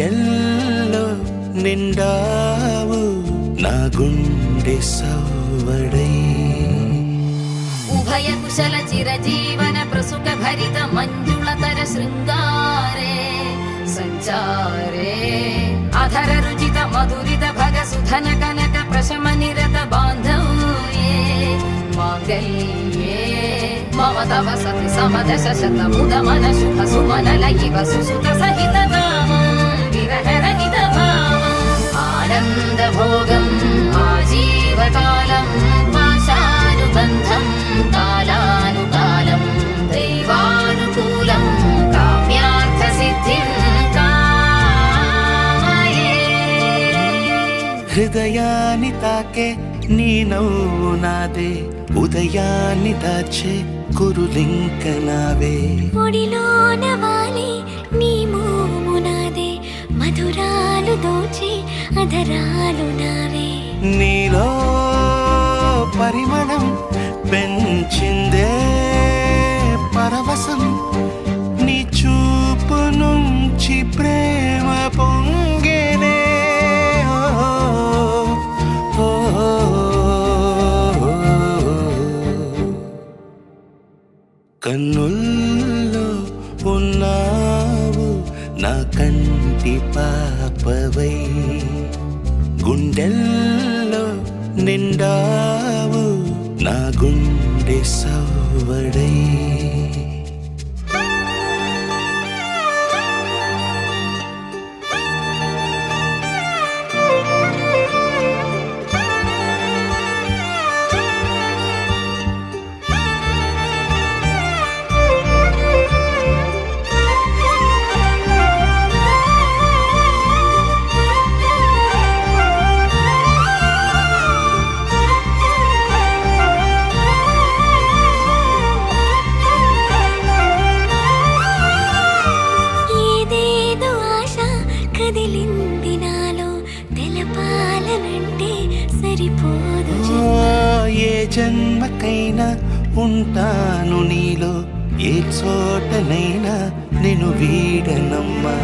గుండెల్లో నిండావు నా గుండె సవ్వడై ఉభయ కుశల చిరజీవన ప్రసుక భరిత మంజుళతర శృంగారే సంచారే అధర రుచిత మధురిత భగ సుధన కనక ప్రశమ నిరత బాంధవ్యే మాంగళ్యే మమ తవ సతి సమదశ శత ముద మన శుభ సుమనల ఇవ సుసుత సహిత కామం విరహ రహిత భావం ఆనంద భోగం ఆజీవకాలం పాశానుబంధం కాలానుకాలం దైవానుకూలం కామ్యార్థ సిద్ధిం కామయే. హృదయాన్ని తాకే నీ నవ్వు నాదే ఉదయాన్ని దాచే కురులింక నావే ఒడిలోన వాలి నీ మోము నాదే మధురాలు దోచే అధరాలు నావే నీలో పరిమళం పెంచిందే పరవశం నీ చూపు నుంచి ప్రేమ పొంగేనే కన్నుల్లో ఉన్నావు నా కంటి పాపవై గుండెల్లో నిండావు నా గుండె సవ్వడై కదిలింది నాలో తెలపాలనంటే సరిపోదు ఏ జన్మకైనా ఉంటాను నీలో ఏ చోటనైనా నేను వీడనమ్మా